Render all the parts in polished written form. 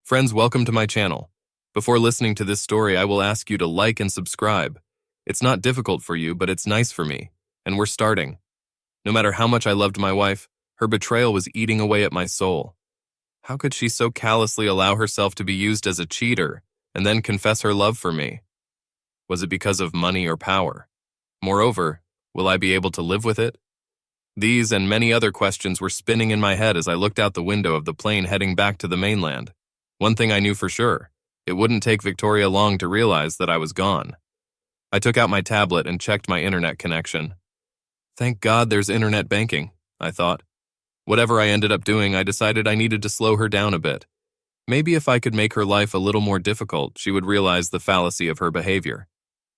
Friends, welcome to my channel. Before listening to this story, I will ask you to like and subscribe. It's not difficult for you, but it's nice for me. And we're starting. No matter how much I loved my wife, her betrayal was eating away at my soul. How could she so callously allow herself to be used as a cheater and then confess her love for me? Was it because of money or power? Moreover, will I be able to live with it? These and many other questions were spinning in my head as I looked out the window of the plane heading back to the mainland. One thing I knew for sure, it wouldn't take Victoria long to realize that I was gone. I took out my tablet and checked my internet connection. Thank God there's internet banking, I thought. Whatever I ended up doing, I decided I needed to slow her down a bit. Maybe if I could make her life a little more difficult, she would realize the fallacy of her behavior.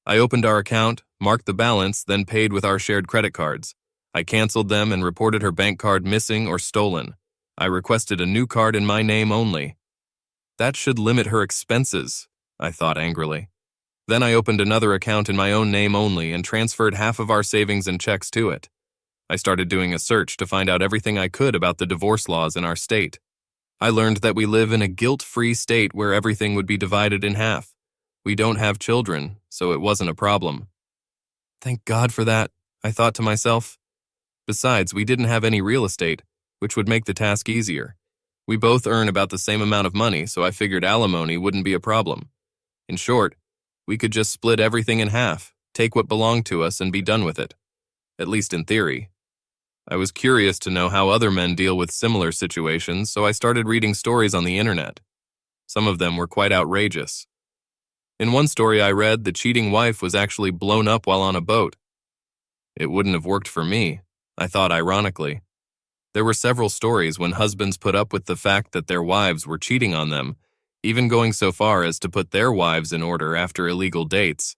I opened our account, marked the balance, then paid with our shared credit cards. I canceled them and reported her bank card missing or stolen. I requested a new card in my name only. That should limit her expenses, I thought angrily. Then I opened another account in my own name only and transferred half of our savings and checks to it. I started doing a search to find out everything I could about the divorce laws in our state. I learned that we live in a guilt-free state where everything would be divided in half. We don't have children, so it wasn't a problem. Thank God for that, I thought to myself. Besides, we didn't have any real estate, which would make the task easier. We both earn about the same amount of money, so I figured alimony wouldn't be a problem. In short, we could just split everything in half, take what belonged to us, and be done with it. At least in theory. I was curious to know how other men deal with similar situations, so I started reading stories on the internet. Some of them were quite outrageous. In one story I read, the cheating wife was actually blown up while on a boat. It wouldn't have worked for me, I thought ironically. There were several stories when husbands put up with the fact that their wives were cheating on them, even going so far as to put their wives in order after illegal dates.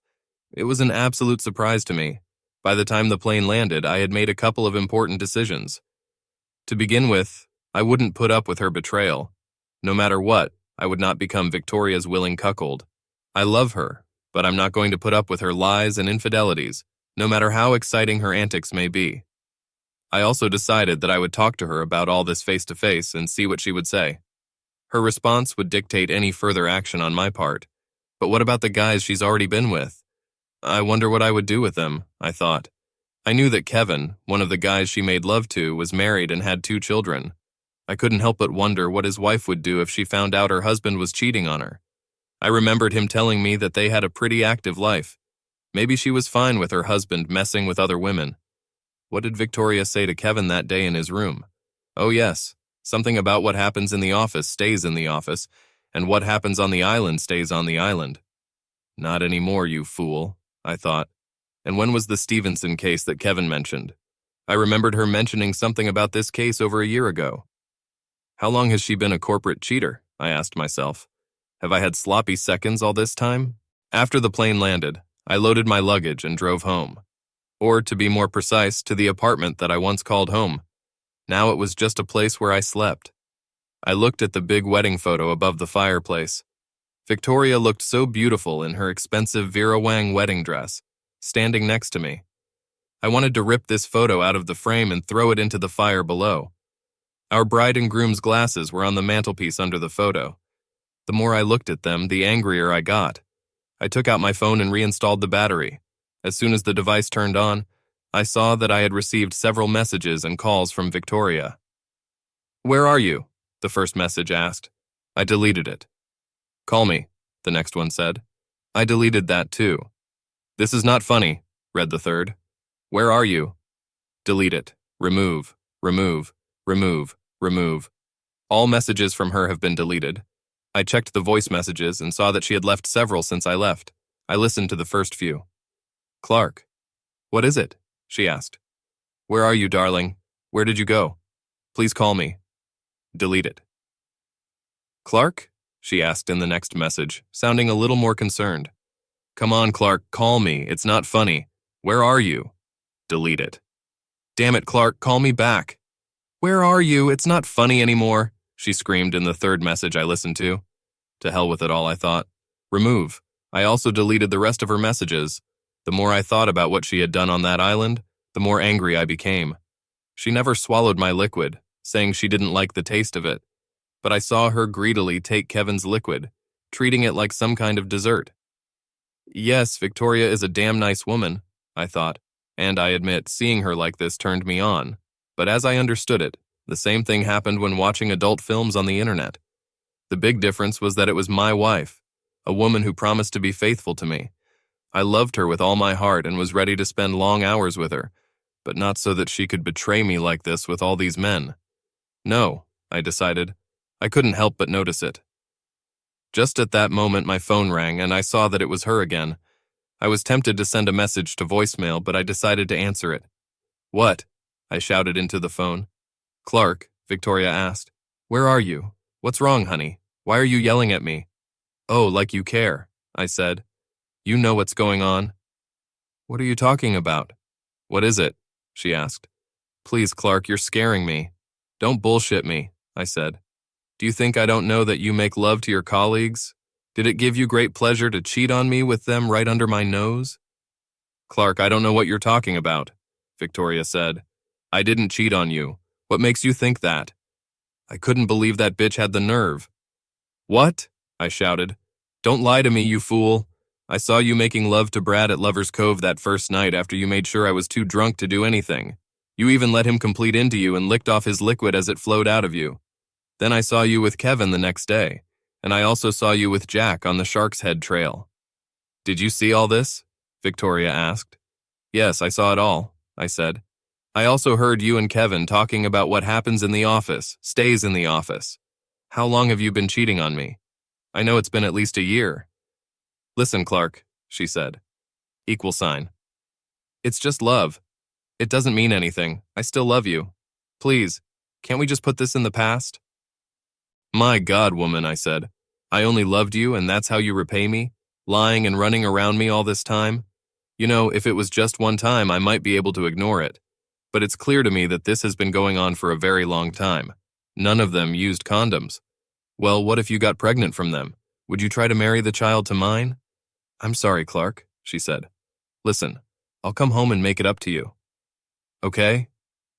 It was an absolute surprise to me. By the time the plane landed, I had made a couple of important decisions. To begin with, I wouldn't put up with her betrayal. No matter what, I would not become Victoria's willing cuckold. I love her, but I'm not going to put up with her lies and infidelities, no matter how exciting her antics may be. I also decided that I would talk to her about all this face-to-face and see what she would say. Her response would dictate any further action on my part. But what about the guys she's already been with? I wonder what I would do with them, I thought. I knew that Kevin, one of the guys she made love to, was married and had 2 children. I couldn't help but wonder what his wife would do if she found out her husband was cheating on her. I remembered him telling me that they had a pretty active life. Maybe she was fine with her husband messing with other women. What did Victoria say to Kevin that day in his room? Oh yes, something about what happens in the office stays in the office, and what happens on the island stays on the island. Not anymore, you fool, I thought. And when was the Stevenson case that Kevin mentioned? I remembered her mentioning something about this case over a year ago. How long has she been a corporate cheater? I asked myself. Have I had sloppy seconds all this time? After the plane landed, I loaded my luggage and drove home. Or, to be more precise, to the apartment that I once called home. Now it was just a place where I slept. I looked at the big wedding photo above the fireplace. Victoria looked so beautiful in her expensive Vera Wang wedding dress, standing next to me. I wanted to rip this photo out of the frame and throw it into the fire below. Our bride and groom's glasses were on the mantelpiece under the photo. The more I looked at them, the angrier I got. I took out my phone and reinstalled the battery. As soon as the device turned on, I saw that I had received several messages and calls from Victoria. "Where are you?" the first message asked. I deleted it. "Call me," the next one said. I deleted that too. "This is not funny," read the third. "Where are you?" Delete it. Remove. Remove. Remove. Remove. All messages from her have been deleted. I checked the voice messages and saw that she had left several since I left. I listened to the first few. "Clark." "What is it?" she asked. "Where are you, darling? Where did you go? Please call me." Delete it. "Clark?" she asked in the next message, sounding a little more concerned. "Come on, Clark, call me. It's not funny. Where are you?" Delete it. "Damn it, Clark, call me back." "Where are you? It's not funny anymore," she screamed in the third message I listened to. To hell with it all, I thought. Remove. I also deleted the rest of her messages. The more I thought about what she had done on that island, the more angry I became. She never swallowed my liquid, saying she didn't like the taste of it. but I saw her greedily take Kevin's liquid, treating it like some kind of dessert. Yes, Victoria is a damn nice woman, I thought, and I admit seeing her like this turned me on. But as I understood it, the same thing happened when watching adult films on the internet. The big difference was that it was my wife, a woman who promised to be faithful to me. I loved her with all my heart and was ready to spend long hours with her, but not so that she could betray me like this with all these men. No, I decided. I couldn't help but notice it. Just at that moment, my phone rang and I saw that it was her again. I was tempted to send a message to voicemail, but I decided to answer it. What? I shouted into the phone. Clark, Victoria asked. Where are you? What's wrong, honey? Why are you yelling at me? Oh, like you care, I said. You know what's going on. What are you talking about? What is it? She asked. Please, Clark, you're scaring me. Don't bullshit me, I said. Do you think I don't know that you make love to your colleagues? Did it give you great pleasure to cheat on me with them right under my nose? Clark, I don't know what you're talking about, Victoria said. I didn't cheat on you. What makes you think that? I couldn't believe that bitch had the nerve. What? I shouted. Don't lie to me, you fool. I saw you making love to Brad at Lover's Cove that first night after you made sure I was too drunk to do anything. You even let him complete into you and licked off his liquid as it flowed out of you. Then I saw you with Kevin the next day, and I also saw you with Jack on the Shark's Head Trail. Did you see all this? Victoria asked. Yes, I saw it all, I said. I also heard you and Kevin talking about what happens in the office, stays in the office. How long have you been cheating on me? I know it's been at least a year. Listen, Clark, she said. Equal sign. It's just love. It doesn't mean anything. I still love you. Please, can't we just put this in the past? My God, woman, I said. I only loved you and that's how you repay me? Lying and running around me all this time? You know, if it was just one time, I might be able to ignore it. But it's clear to me that this has been going on for a very long time. None of them used condoms. Well, what if you got pregnant from them? Would you try to marry the child to mine? I'm sorry, Clark, she said. Listen, I'll come home and make it up to you. Okay?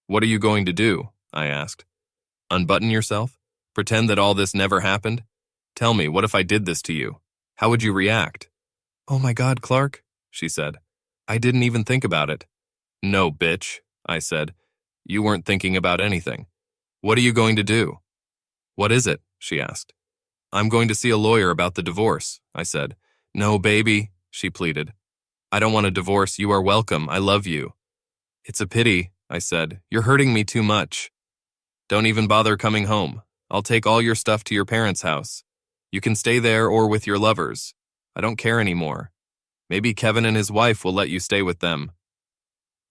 What are you going to do? I asked. Unbutton yourself? Pretend that all this never happened? Tell me, what if I did this to you? How would you react? Oh my God, Clark, she said. I didn't even think about it. No, bitch, I said. You weren't thinking about anything. What are you going to do? What is it? She asked. I'm going to see a lawyer about the divorce, I said. No, baby, she pleaded. I don't want a divorce. You are welcome. I love you. It's a pity, I said. You're hurting me too much. Don't even bother coming home. I'll take all your stuff to your parents' house. You can stay there or with your lovers. I don't care anymore. Maybe Kevin and his wife will let you stay with them.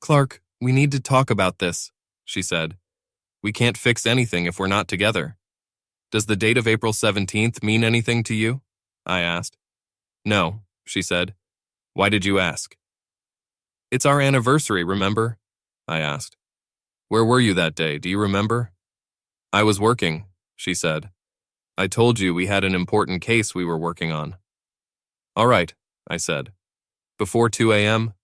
Clark, we need to talk about this, she said. We can't fix anything if we're not together. Does the date of April 17th mean anything to you? I asked. No, she said. Why did you ask? It's our anniversary, remember? I asked. Where were you that day? Do you remember? I was working, she said. I told you we had an important case we were working on. All right, I said. Before 2 a.m.?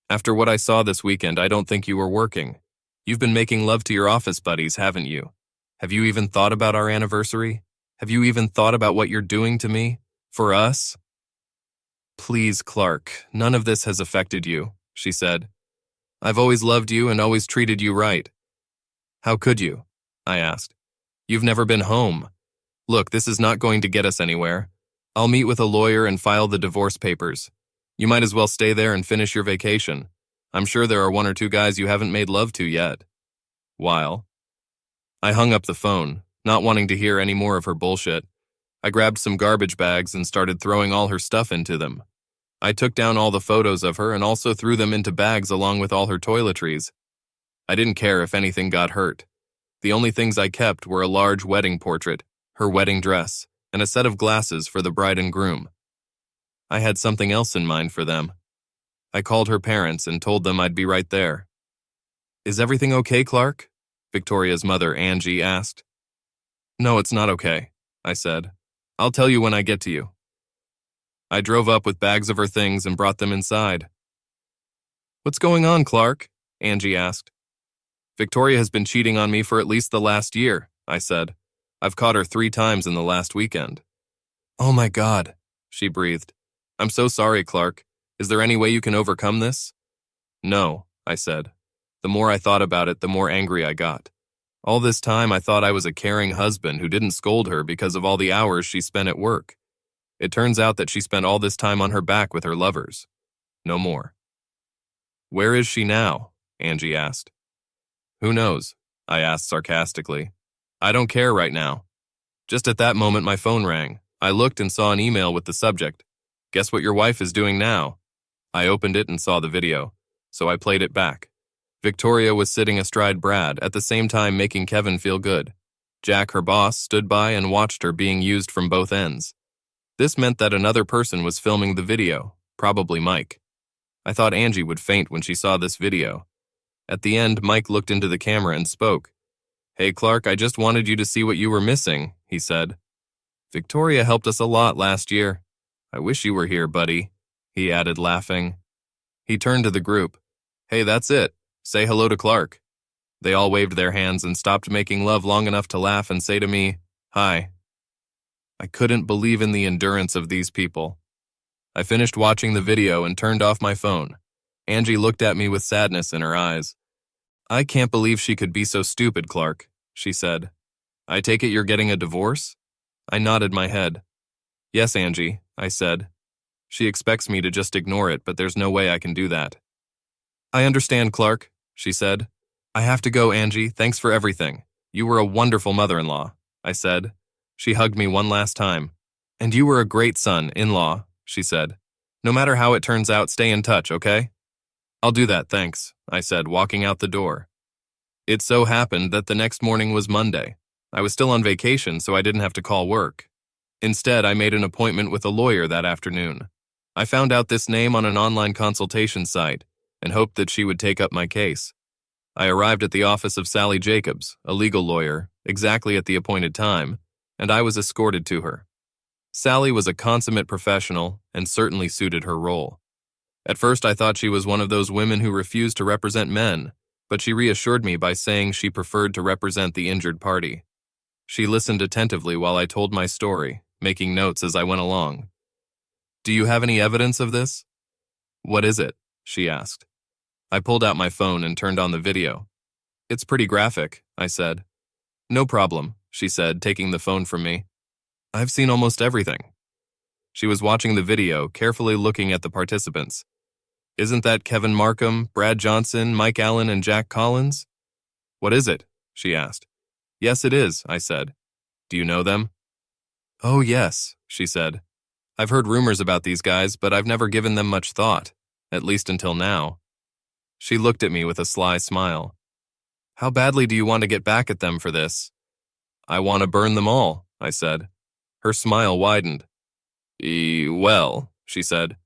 After what I saw this weekend, I don't think you were working. You've been making love to your office buddies, haven't you? Have you even thought about our anniversary? Have you even thought about what you're doing to me? For us? Please, Clark, none of this has affected you, she said. I've always loved you and always treated you right. How could you? I asked. You've never been home. Look, this is not going to get us anywhere. I'll meet with a lawyer and file the divorce papers. You might as well stay there and finish your vacation. I'm sure there are 1 or 2 guys you haven't made love to yet. While I hung up the phone, not wanting to hear any more of her bullshit. I grabbed some garbage bags and started throwing all her stuff into them. I took down all the photos of her and also threw them into bags along with all her toiletries. I didn't care if anything got hurt. The only things I kept were a large wedding portrait, her wedding dress, and a set of glasses for the bride and groom. I had something else in mind for them. I called her parents and told them I'd be right there. Is everything okay, Clark? Victoria's mother, Angie, asked. No, it's not okay, I said. I'll tell you when I get to you. I drove up with bags of her things and brought them inside. What's going on, Clark? Angie asked. Victoria has been cheating on me for at least the last year, I said. I've caught her 3 times in the last weekend. Oh my God, she breathed. I'm so sorry, Clark. Is there any way you can overcome this? No, I said. The more I thought about it, the more angry I got. All this time, I thought I was a caring husband who didn't scold her because of all the hours she spent at work. It turns out that she spent all this time on her back with her lovers. No more. Where is she now? Angie asked. Who knows? I asked sarcastically. I don't care right now. Just at that moment, my phone rang. I looked and saw an email with the subject. Guess what your wife is doing now? I opened it and saw the video, so I played it back. Victoria was sitting astride Brad, at the same time making Kevin feel good. Jack, her boss, stood by and watched her being used from both ends. This meant that another person was filming the video, probably Mike. I thought Angie would faint when she saw this video. At the end, Mike looked into the camera and spoke. Hey Clark, I just wanted you to see what you were missing, he said. Victoria helped us a lot last year. I wish you were here, buddy, he added, laughing. He turned to the group. Hey, that's it. Say hello to Clark. They all waved their hands and stopped making love long enough to laugh and say to me, hi. I couldn't believe in the endurance of these people. I finished watching the video and turned off my phone. Angie looked at me with sadness in her eyes. I can't believe she could be so stupid, Clark, she said. I take it you're getting a divorce? I nodded my head. Yes, Angie, I said. She expects me to just ignore it, but there's no way I can do that. I understand, Clark, she said. I have to go, Angie. Thanks for everything. You were a wonderful mother-in-law, I said. She hugged me one last time. And you were a great son-in-law, she said. No matter how it turns out, stay in touch, okay? I'll do that, thanks, I said, walking out the door. It so happened that the next morning was Monday. I was still on vacation, so I didn't have to call work. Instead, I made an appointment with a lawyer that afternoon. I found out this name on an online consultation site and hoped that she would take up my case. I arrived at the office of Sally Jacobs, a legal lawyer, exactly at the appointed time, and I was escorted to her. Sally was a consummate professional and certainly suited her role. At first, I thought she was one of those women who refused to represent men, but she reassured me by saying she preferred to represent the injured party. She listened attentively while I told my story, making notes as I went along. Do you have any evidence of this? What is it? She asked. I pulled out my phone and turned on the video. It's pretty graphic, I said. No problem, she said, taking the phone from me. I've seen almost everything. She was watching the video, carefully looking at the participants. Isn't that Kevin Markham, Brad Johnson, Mike Allen, and Jack Collins? What is it? She asked. Yes, it is, I said. Do you know them? Oh, yes, she said. I've heard rumors about these guys, but I've never given them much thought, at least until now. She looked at me with a sly smile. How badly do you want to get back at them for this? I want to burn them all, I said. Her smile widened. Well, she said.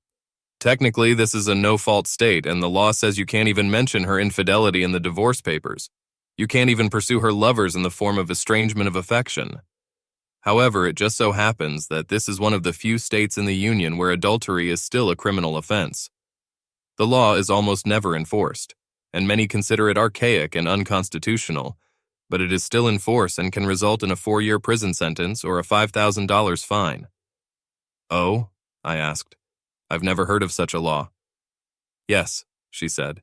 Technically, this is a no-fault state, and the law says you can't even mention her infidelity in the divorce papers. You can't even pursue her lovers in the form of estrangement of affection. However, it just so happens that this is one of the few states in the Union where adultery is still a criminal offense. The law is almost never enforced, and many consider it archaic and unconstitutional, but it is still in force and can result in a 4-year prison sentence or a $5,000 fine. Oh? I asked. I've never heard of such a law. Yes, she said.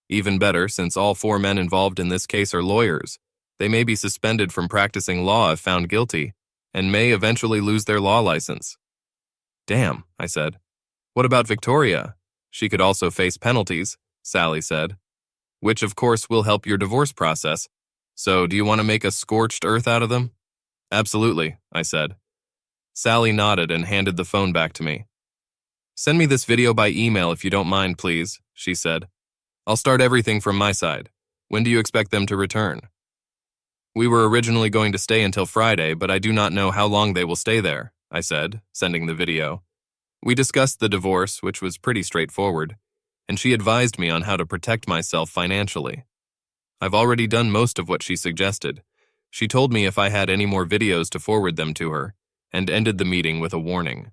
Even better, since all 4 men involved in this case are lawyers. They may be suspended from practicing law if found guilty, and may eventually lose their law license. Damn, I said. What about Victoria? She could also face penalties, Sally said. Which, of course, will help your divorce process. So, do you want to make a scorched earth out of them? Absolutely, I said. Sally nodded and handed the phone back to me. Send me this video by email if you don't mind, please, she said. I'll start everything from my side. When do you expect them to return? We were originally going to stay until Friday, but I do not know how long they will stay there, I said, sending the video. We discussed the divorce, which was pretty straightforward, and she advised me on how to protect myself financially. I've already done most of what she suggested. She told me if I had any more videos to forward them to her, and ended the meeting with a warning.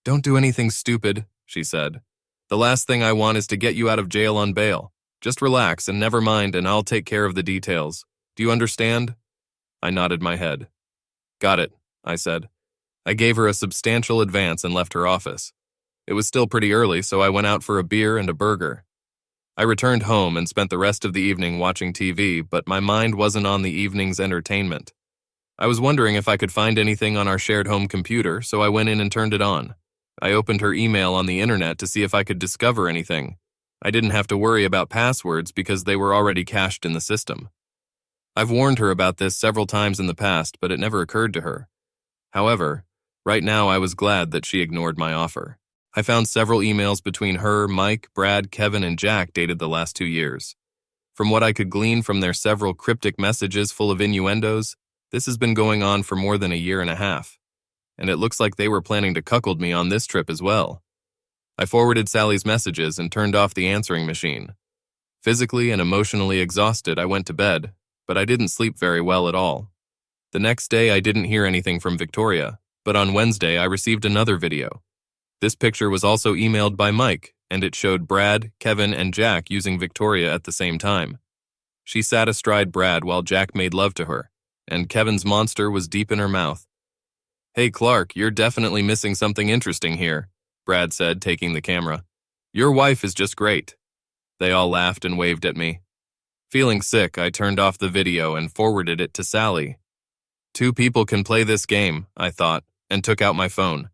Don't do anything stupid, she said. The last thing I want is to get you out of jail on bail. Just relax and never mind, and I'll take care of the details. Do you understand? I nodded my head. Got it, I said. I gave her a substantial advance and left her office. It was still pretty early, so I went out for a beer and a burger. I returned home and spent the rest of the evening watching TV, but my mind wasn't on the evening's entertainment. I was wondering if I could find anything on our shared home computer, so I went in and turned it on. I opened her email on the internet to see if I could discover anything. I didn't have to worry about passwords because they were already cached in the system. I've warned her about this several times in the past, but it never occurred to her. However, right now I was glad that she ignored my offer. I found several emails between her, Mike, Brad, Kevin, and Jack dated the last 2 years. From what I could glean from their several cryptic messages full of innuendos, this has been going on for more than a year and a half, and it looks like they were planning to cuckold me on this trip as well. I forwarded Sally's messages and turned off the answering machine. Physically and emotionally exhausted, I went to bed, but I didn't sleep very well at all. The next day, I didn't hear anything from Victoria, but on Wednesday, I received another video. This picture was also emailed by Mike, and it showed Brad, Kevin, and Jack using Victoria at the same time. She sat astride Brad while Jack made love to her, and Kevin's monster was deep in her mouth. "Hey, Clark, you're definitely missing something interesting here," Brad said, taking the camera. "Your wife is just great." They all laughed and waved at me. Feeling sick, I turned off the video and forwarded it to Sally. 2 people can play this game, I thought, and took out my phone.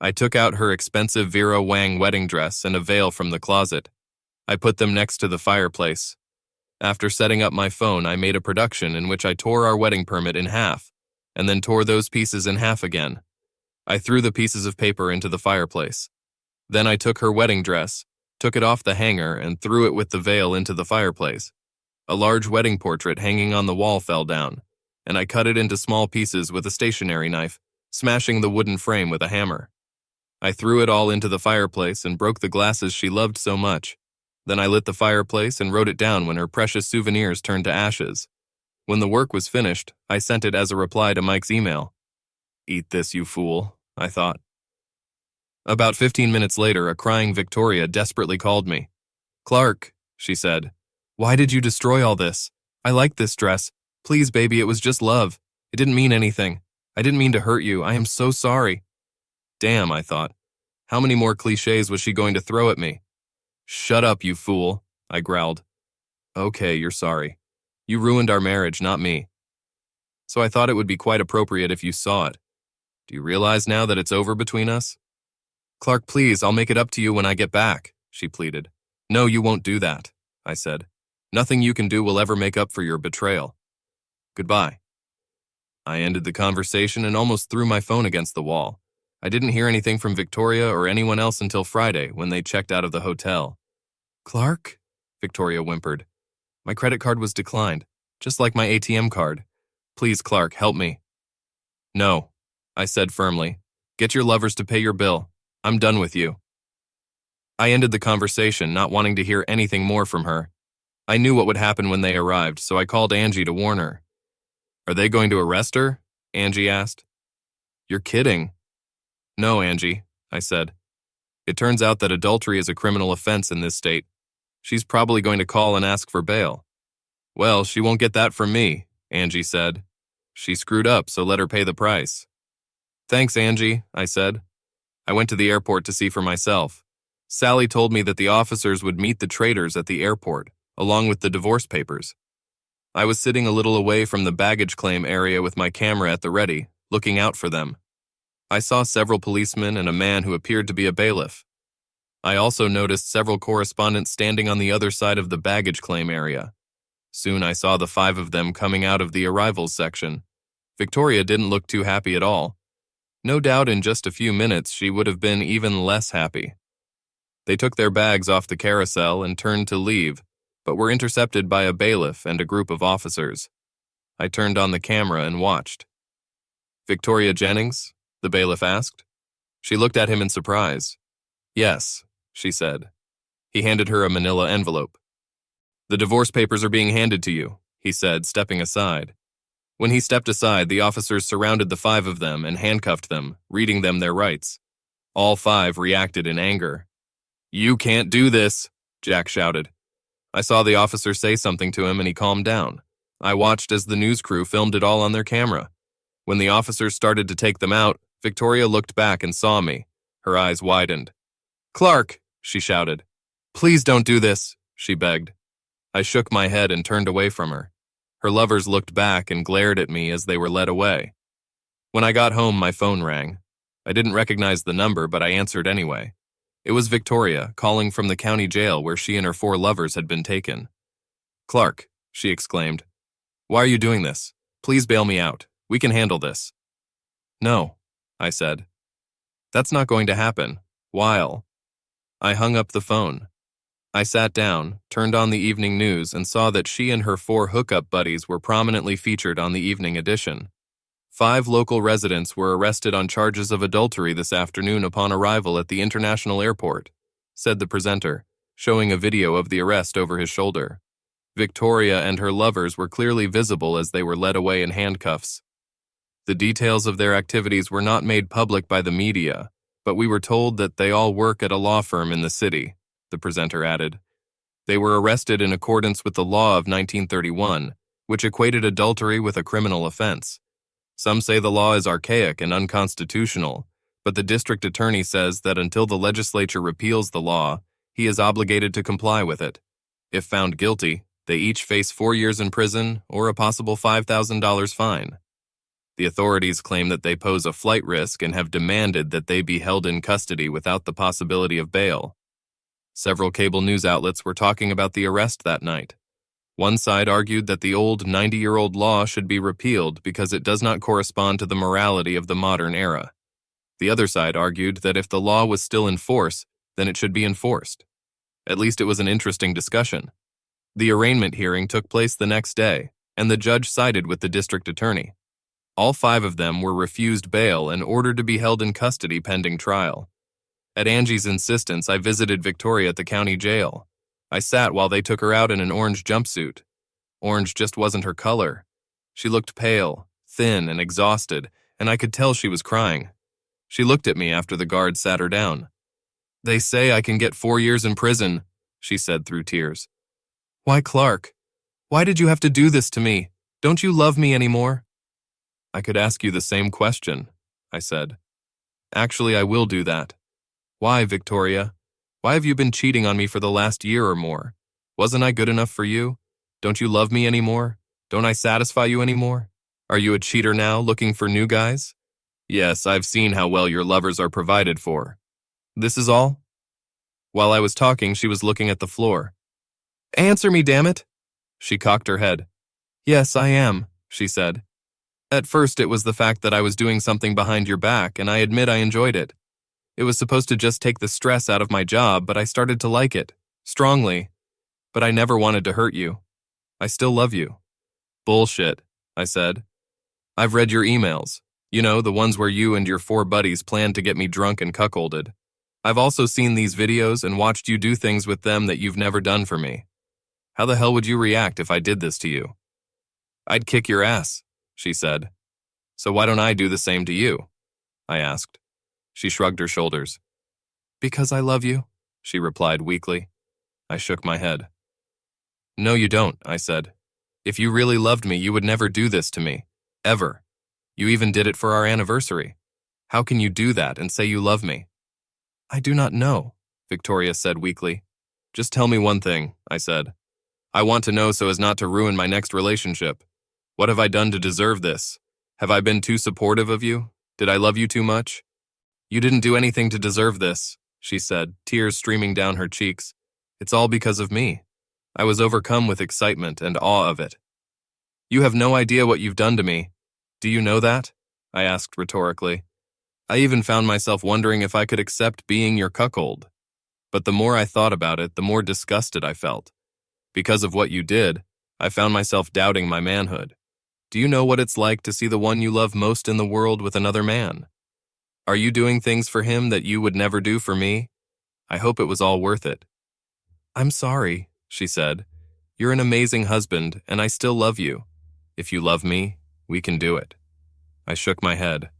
I took out her expensive Vera Wang wedding dress and a veil from the closet. I put them next to the fireplace. After setting up my phone, I made a production in which I tore our wedding permit in half, and then tore those pieces in half again. I threw the pieces of paper into the fireplace. Then I took her wedding dress, took it off the hanger, and threw it with the veil into the fireplace. A large wedding portrait hanging on the wall fell down, and I cut it into small pieces with a stationery knife, smashing the wooden frame with a hammer. I threw it all into the fireplace and broke the glasses she loved so much. Then I lit the fireplace and wrote it down when her precious souvenirs turned to ashes. When the work was finished, I sent it as a reply to Mike's email. "Eat this, you fool," I thought. About 15 minutes later, a crying Victoria desperately called me. "Clark," she said, "why did you destroy all this? I liked this dress. Please, baby, it was just love. It didn't mean anything. I didn't mean to hurt you. I am so sorry." Damn, I thought. How many more cliches was she going to throw at me? "Shut up, you fool," I growled. "Okay, you're sorry. You ruined our marriage, not me. So I thought it would be quite appropriate if you saw it. Do you realize now that it's over between us?" "Clark, please, I'll make it up to you when I get back," she pleaded. "No, you won't do that," I said. "Nothing you can do will ever make up for your betrayal. Goodbye." I ended the conversation and almost threw my phone against the wall. I didn't hear anything from Victoria or anyone else until Friday when they checked out of the hotel. "Clark?" Victoria whimpered. "My credit card was declined, just like my ATM card. Please, Clark, help me." "No," I said firmly. "Get your lovers to pay your bill. I'm done with you." I ended the conversation, not wanting to hear anything more from her. I knew what would happen when they arrived, so I called Angie to warn her. "Are they going to arrest her?" Angie asked. "You're kidding." "No, Angie," I said. "It turns out that adultery is a criminal offense in this state. She's probably going to call and ask for bail." "Well, she won't get that from me," Angie said. "She screwed up, so let her pay the price." "Thanks, Angie," I said. I went to the airport to see for myself. Sally told me that the officers would meet the traitors at the airport, along with the divorce papers. I was sitting a little away from the baggage claim area with my camera at the ready, looking out for them. I saw several policemen and a man who appeared to be a bailiff. I also noticed several correspondents standing on the other side of the baggage claim area. Soon I saw the 5 of them coming out of the arrivals section. Victoria didn't look too happy at all. No doubt in just a few minutes she would have been even less happy. They took their bags off the carousel and turned to leave, but were intercepted by a bailiff and a group of officers. I turned on the camera and watched. "Victoria Jennings?" the bailiff asked. She looked at him in surprise. "Yes," she said. He handed her a manila envelope. "The divorce papers are being handed to you," he said, stepping aside. When he stepped aside, the officers surrounded the 5 of them and handcuffed them, reading them their rights. All 5 reacted in anger. "You can't do this," Jack shouted. I saw the officer say something to him and he calmed down. I watched as the news crew filmed it all on their camera. When the officers started to take them out, Victoria looked back and saw me. Her eyes widened. "Clark," she shouted. "Please don't do this," she begged. I shook my head and turned away from her. Her lovers looked back and glared at me as they were led away. When I got home, my phone rang. I didn't recognize the number, but I answered anyway. It was Victoria, calling from the county jail where she and her 4 lovers had been taken. "Clark," she exclaimed. "Why are you doing this? Please bail me out. We can handle this." "No," I said. "That's not going to happen. While." I hung up the phone. I sat down, turned on the evening news, and saw that she and her 4 hookup buddies were prominently featured on the evening edition. 5 local residents were arrested on charges of adultery this afternoon upon arrival at the international airport, said the presenter, showing a video of the arrest over his shoulder. Victoria and her lovers were clearly visible as they were led away in handcuffs. The details of their activities were not made public by the media, but we were told that they all work at a law firm in the city, the presenter added. They were arrested in accordance with the law of 1931, which equated adultery with a criminal offense. Some say the law is archaic and unconstitutional, but the district attorney says that until the legislature repeals the law, he is obligated to comply with it. If found guilty, they each face 4 years in prison or a possible $5,000 fine. The authorities claim that they pose a flight risk and have demanded that they be held in custody without the possibility of bail. Several cable news outlets were talking about the arrest that night. One side argued that the old 90-year-old law should be repealed because it does not correspond to the morality of the modern era. The other side argued that if the law was still in force, then it should be enforced. At least it was an interesting discussion. The arraignment hearing took place the next day, and the judge sided with the district attorney. All 5 of them were refused bail and ordered to be held in custody pending trial. At Angie's insistence, I visited Victoria at the county jail. I sat while they took her out in an orange jumpsuit. Orange just wasn't her color. She looked pale, thin, and exhausted, and I could tell she was crying. She looked at me after the guard sat her down. "They say I can get 4 years in prison," she said through tears. "Why, Clark? Why did you have to do this to me? Don't you love me anymore?" "I could ask you the same question," I said. "Actually, I will do that. Why, Victoria? Why have you been cheating on me for the last year or more? Wasn't I good enough for you? Don't you love me anymore? Don't I satisfy you anymore? Are you a cheater now, looking for new guys? Yes, I've seen how well your lovers are provided for. This is all?" While I was talking, she was looking at the floor. "Answer me, damn it!" She cocked her head. "Yes, I am," she said. "At first it was the fact that I was doing something behind your back, and I admit I enjoyed it. It was supposed to just take the stress out of my job, but I started to like it, strongly. But I never wanted to hurt you. I still love you." "Bullshit," I said. "I've read your emails. You know, the ones where you and your 4 buddies planned to get me drunk and cuckolded. I've also seen these videos and watched you do things with them that you've never done for me. How the hell would you react if I did this to you?" "I'd kick your ass," she said. "So why don't I do the same to you?" I asked. She shrugged her shoulders. "Because I love you," she replied weakly. I shook my head. "No, you don't," I said. "If you really loved me, you would never do this to me. Ever. You even did it for our anniversary. How can you do that and say you love me?" "I do not know," Victoria said weakly. "Just tell me one thing," I said. "I want to know so as not to ruin my next relationship. What have I done to deserve this? Have I been too supportive of you? Did I love you too much?" "You didn't do anything to deserve this," she said, tears streaming down her cheeks. "It's all because of me. I was overcome with excitement and awe of it." "You have no idea what you've done to me. Do you know that?" I asked rhetorically. I even found myself wondering if I could accept being your cuckold. But the more I thought about it, the more disgusted I felt. Because of what you did, I found myself doubting my manhood. Do you know what it's like to see the one you love most in the world with another man? Are you doing things for him that you would never do for me? I hope it was all worth it." "I'm sorry," she said. "You're an amazing husband, and I still love you. If you love me, we can do it." I shook my head.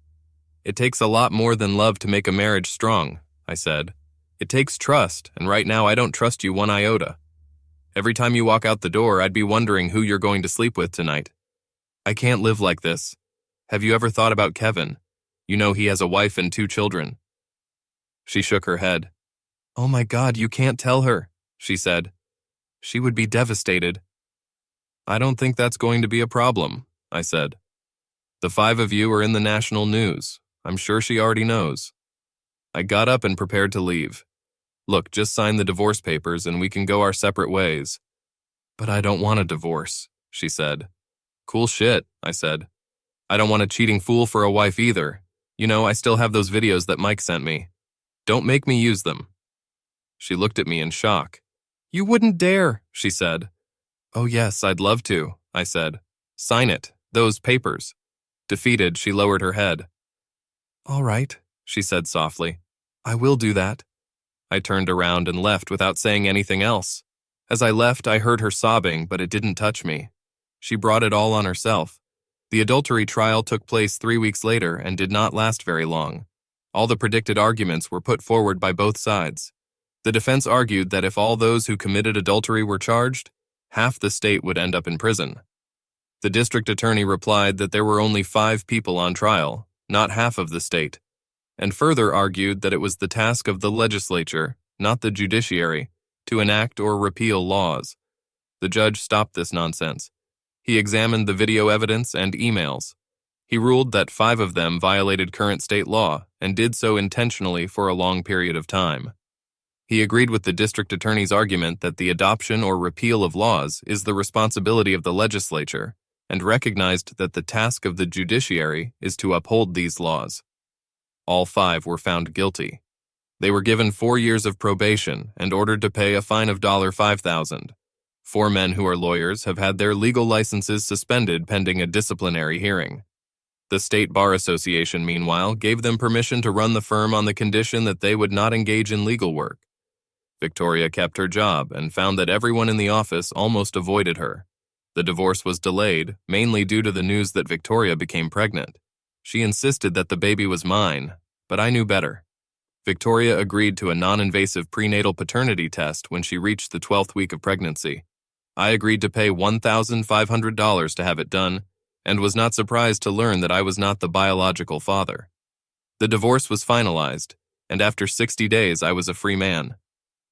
"It takes a lot more than love to make a marriage strong," I said. "It takes trust, and right now I don't trust you one iota. Every time you walk out the door, I'd be wondering who you're going to sleep with tonight. I can't live like this. Have you ever thought about Kevin? You know he has a wife and 2 children." She shook her head. "Oh my God, you can't tell her," she said. "She would be devastated." "I don't think that's going to be a problem," I said. "The 5 of you are in the national news. I'm sure she already knows." I got up and prepared to leave. "Look, just sign the divorce papers and we can go our separate ways." "But I don't want a divorce," she said. "Cool shit," I said. "I don't want a cheating fool for a wife either. You know, I still have those videos that Mike sent me. Don't make me use them." She looked at me in shock. "You wouldn't dare," she said. "Oh yes, I'd love to," I said. "Sign it, those papers." Defeated, she lowered her head. "All right," she said softly. "I will do that." I turned around and left without saying anything else. As I left, I heard her sobbing, but it didn't touch me. She brought it all on herself. The adultery trial took place 3 weeks later and did not last very long. All the predicted arguments were put forward by both sides. The defense argued that if all those who committed adultery were charged, half the state would end up in prison. The district attorney replied that there were only 5 people on trial, not half of the state, and further argued that it was the task of the legislature, not the judiciary, to enact or repeal laws. The judge stopped this nonsense. He examined the video evidence and emails. He ruled that 5 of them violated current state law and did so intentionally for a long period of time. He agreed with the district attorney's argument that the adoption or repeal of laws is the responsibility of the legislature, and recognized that the task of the judiciary is to uphold these laws. All 5 were found guilty. They were given 4 years of probation and ordered to pay a fine of $5,000. 4 men who are lawyers have had their legal licenses suspended pending a disciplinary hearing. The State Bar Association, meanwhile, gave them permission to run the firm on the condition that they would not engage in legal work. Victoria kept her job and found that everyone in the office almost avoided her. The divorce was delayed, mainly due to the news that Victoria became pregnant. She insisted that the baby was mine, but I knew better. Victoria agreed to a non-invasive prenatal paternity test when she reached the 12th week of pregnancy. I agreed to pay $1,500 to have it done, and was not surprised to learn that I was not the biological father. The divorce was finalized, and after 60 days I was a free man.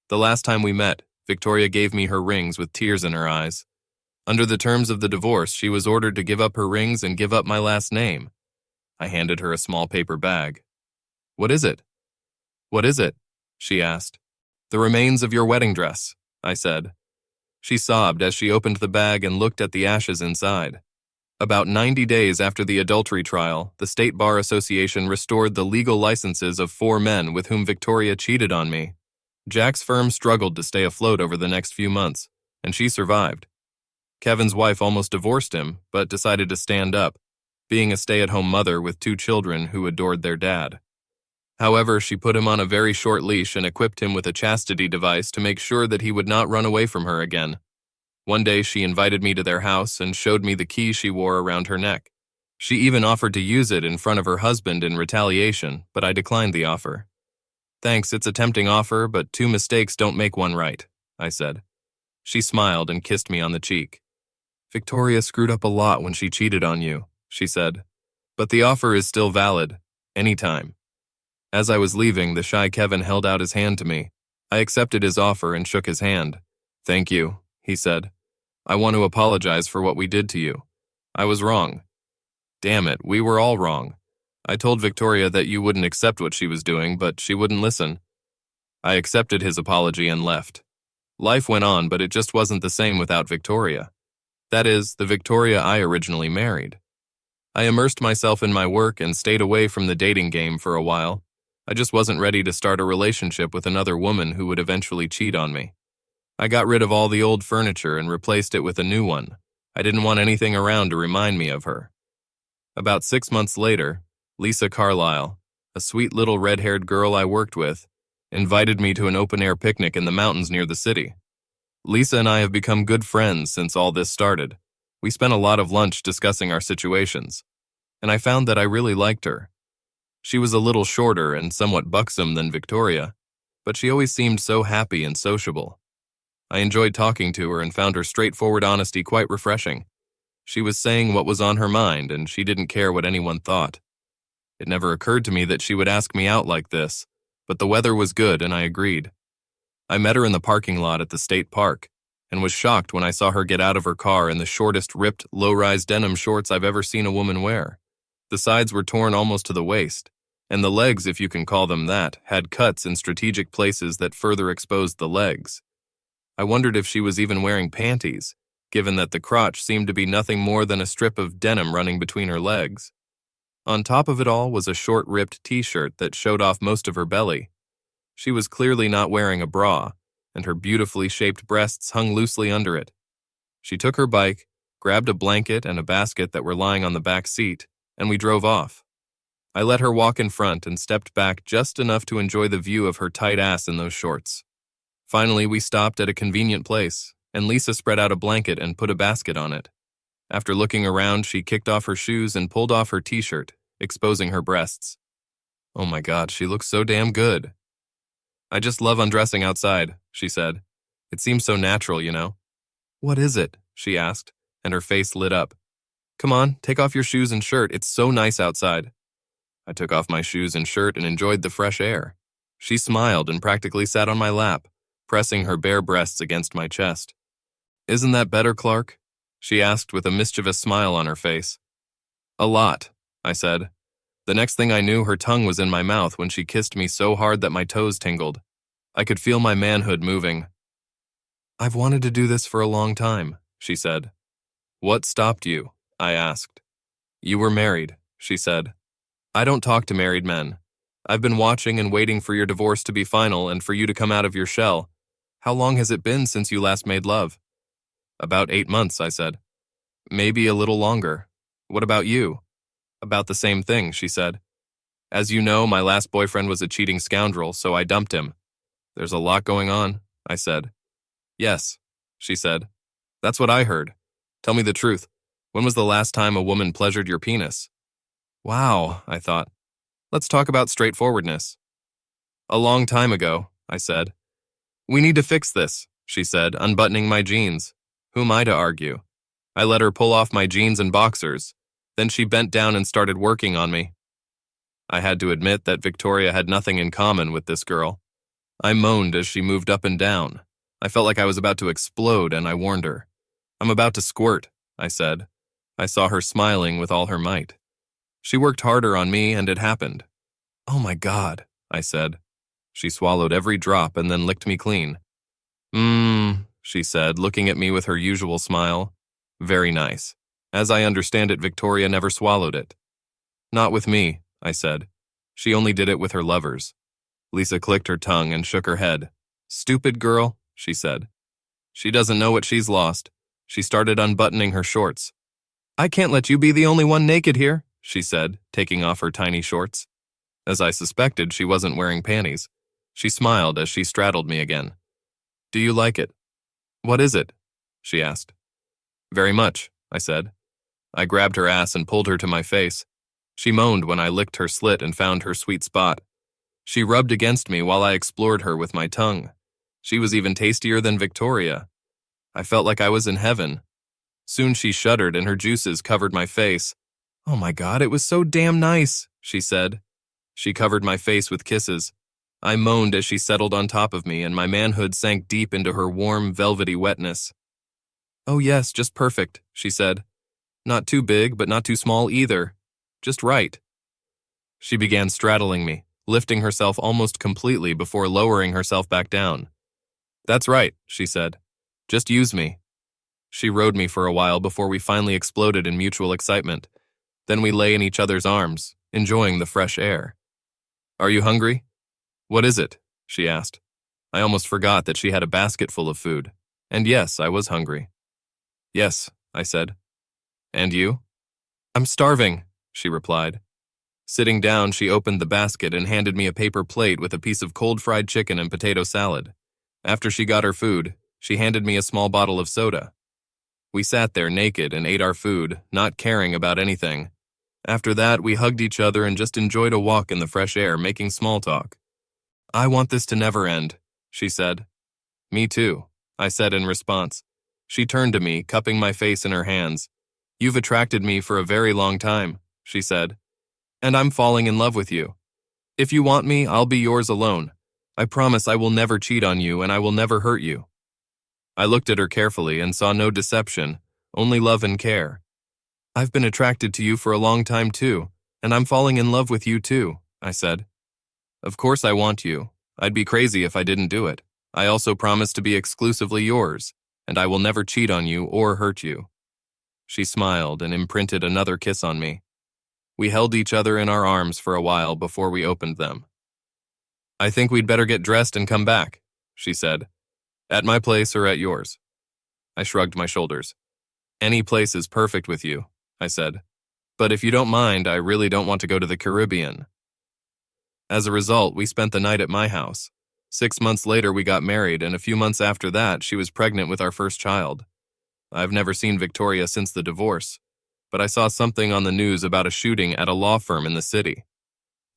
The last time we met, Victoria gave me her rings with tears in her eyes. Under the terms of the divorce, she was ordered to give up her rings and give up my last name. I handed her a small paper bag. "What is it?" "What is it?" she asked. "The remains of your wedding dress," I said. She sobbed as she opened the bag and looked at the ashes inside. About 90 days after the adultery trial, the State Bar Association restored the legal licenses of 4 men with whom Victoria cheated on me. Jack's firm struggled to stay afloat over the next few months, and she survived. Kevin's wife almost divorced him, but decided to stand up, being a stay-at-home mother with 2 children who adored their dad. However, she put him on a very short leash and equipped him with a chastity device to make sure that he would not run away from her again. One day, she invited me to their house and showed me the key she wore around her neck. She even offered to use it in front of her husband in retaliation, but I declined the offer. "Thanks, it's a tempting offer, but 2 mistakes don't make one right," I said. She smiled and kissed me on the cheek. "Victoria screwed up a lot when she cheated on you," she said. "But the offer is still valid, anytime." As I was leaving, the shy Kevin held out his hand to me. I accepted his offer and shook his hand. "Thank you," he said. "I want to apologize for what we did to you. I was wrong." "Damn it, we were all wrong. I told Victoria that you wouldn't accept what she was doing, but she wouldn't listen." I accepted his apology and left. Life went on, but it just wasn't the same without Victoria. That is, the Victoria I originally married. I immersed myself in my work and stayed away from the dating game for a while. I just wasn't ready to start a relationship with another woman who would eventually cheat on me. I got rid of all the old furniture and replaced it with a new one. I didn't want anything around to remind me of her. About 6 months later, Lisa Carlisle, a sweet little red-haired girl I worked with, invited me to an open-air picnic in the mountains near the city. Lisa and I have become good friends since all this started. We spent a lot of lunch discussing our situations, and I found that I really liked her. She was a little shorter and somewhat buxom than Victoria, but she always seemed so happy and sociable. I enjoyed talking to her and found her straightforward honesty quite refreshing. She was saying what was on her mind, and she didn't care what anyone thought. It never occurred to me that she would ask me out like this, but the weather was good and I agreed. I met her in the parking lot at the state park, and was shocked when I saw her get out of her car in the shortest ripped, low-rise denim shorts I've ever seen a woman wear. The sides were torn almost to the waist, and the legs, if you can call them that, had cuts in strategic places that further exposed the legs. I wondered if she was even wearing panties, given that the crotch seemed to be nothing more than a strip of denim running between her legs. On top of it all was a short ripped t-shirt that showed off most of her belly. She was clearly not wearing a bra, and her beautifully shaped breasts hung loosely under it. She took her bike, grabbed a blanket and a basket that were lying on the back seat, and we drove off. I let her walk in front and stepped back just enough to enjoy the view of her tight ass in those shorts. Finally, we stopped at a convenient place, and Lisa spread out a blanket and put a basket on it. After looking around, she kicked off her shoes and pulled off her t-shirt, exposing her breasts. Oh my God, she looks so damn good. I just love undressing outside, she said. It seems so natural, you know. What is it? She asked, and her face lit up. Come on, take off your shoes and shirt. It's so nice outside. I took off my shoes and shirt and enjoyed the fresh air. She smiled and practically sat on my lap, pressing her bare breasts against my chest. Isn't that better, Clark? She asked with a mischievous smile on her face. A lot, I said. The next thing I knew, her tongue was in my mouth when she kissed me so hard that my toes tingled. I could feel my manhood moving. I've wanted to do this for a long time, she said. What stopped you? I asked. You were married, she said. I don't talk to married men. I've been watching and waiting for your divorce to be final and for you to come out of your shell. How long has it been since you last made love? About 8 months, I said. Maybe a little longer. What about you? About the same thing, she said. As you know, my last boyfriend was a cheating scoundrel, so I dumped him. There's a lot going on, I said. Yes, she said. That's what I heard. Tell me the truth. When was the last time a woman pleasured your penis? Wow, I thought. Let's talk about straightforwardness. A long time ago, I said. We need to fix this, she said, unbuttoning my jeans. Who am I to argue? I let her pull off my jeans and boxers. Then she bent down and started working on me. I had to admit that Victoria had nothing in common with this girl. I moaned as she moved up and down. I felt like I was about to explode, and I warned her. I'm about to squirt, I said. I saw her smiling with all her might. She worked harder on me, and it happened. Oh my God, I said. She swallowed every drop and then licked me clean. She said, looking at me with her usual smile. Very nice. As I understand it, Victoria never swallowed it. Not with me, I said. She only did it with her lovers. Lisa clicked her tongue and shook her head. Stupid girl, she said. She doesn't know what she's lost. She started unbuttoning her shorts. I can't let you be the only one naked here, she said, taking off her tiny shorts. As I suspected, she wasn't wearing panties. She smiled as she straddled me again. Do you like it? What is it? She asked. Very much, I said. I grabbed her ass and pulled her to my face. She moaned when I licked her slit and found her sweet spot. She rubbed against me while I explored her with my tongue. She was even tastier than Victoria. I felt like I was in heaven. Soon she shuddered and her juices covered my face. Oh my God, it was so damn nice, she said. She covered my face with kisses. I moaned as she settled on top of me and my manhood sank deep into her warm, velvety wetness. Oh yes, just perfect, she said. Not too big, but not too small either. Just right. She began straddling me, lifting herself almost completely before lowering herself back down. That's right, she said. Just use me. She rode me for a while before we finally exploded in mutual excitement. Then we lay in each other's arms, enjoying the fresh air. Are you hungry? What is it? She asked. I almost forgot that she had a basket full of food. And yes, I was hungry. Yes, I said. And you? I'm starving, she replied. Sitting down, she opened the basket and handed me a paper plate with a piece of cold fried chicken and potato salad. After she got her food, she handed me a small bottle of soda. We sat there naked and ate our food, not caring about anything. After that, we hugged each other and just enjoyed a walk in the fresh air, making small talk. I want this to never end, she said. Me too, I said in response. She turned to me, cupping my face in her hands. You've attracted me for a very long time, she said, and I'm falling in love with you. If you want me, I'll be yours alone. I promise I will never cheat on you and I will never hurt you. I looked at her carefully and saw no deception, only love and care. I've been attracted to you for a long time too, and I'm falling in love with you too, I said. Of course I want you. I'd be crazy if I didn't do it. I also promise to be exclusively yours, and I will never cheat on you or hurt you. She smiled and imprinted another kiss on me. We held each other in our arms for a while before we opened them. I think we'd better get dressed and come back, she said. At my place or at yours? I shrugged my shoulders. Any place is perfect with you, I said. But if you don't mind, I really don't want to go to the Caribbean. As a result, we spent the night at my house. 6 months later, we got married, and a few months after that, she was pregnant with our first child. I've never seen Victoria since the divorce, but I saw something on the news about a shooting at a law firm in the city.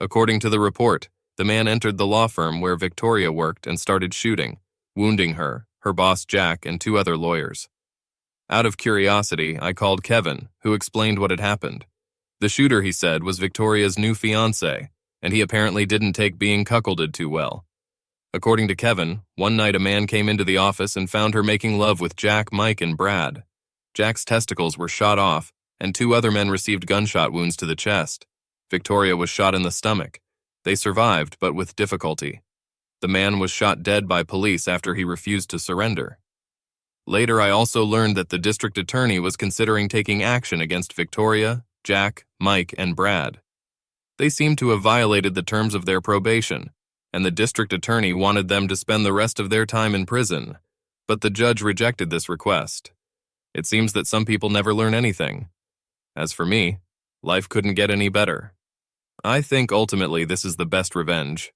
According to the report, the man entered the law firm where Victoria worked and started shooting, wounding her, her boss Jack, and 2 other lawyers. Out of curiosity, I called Kevin, who explained what had happened. The shooter, he said, was Victoria's new fiancé, and he apparently didn't take being cuckolded too well. According to Kevin, one night a man came into the office and found her making love with Jack, Mike, and Brad. Jack's testicles were shot off, and 2 other men received gunshot wounds to the chest. Victoria was shot in the stomach. They survived, but with difficulty. The man was shot dead by police after he refused to surrender. Later, I also learned that the district attorney was considering taking action against Victoria, Jack, Mike, and Brad. They seemed to have violated the terms of their probation, and the district attorney wanted them to spend the rest of their time in prison, but the judge rejected this request. It seems that some people never learn anything. As for me, life couldn't get any better. I think ultimately this is the best revenge,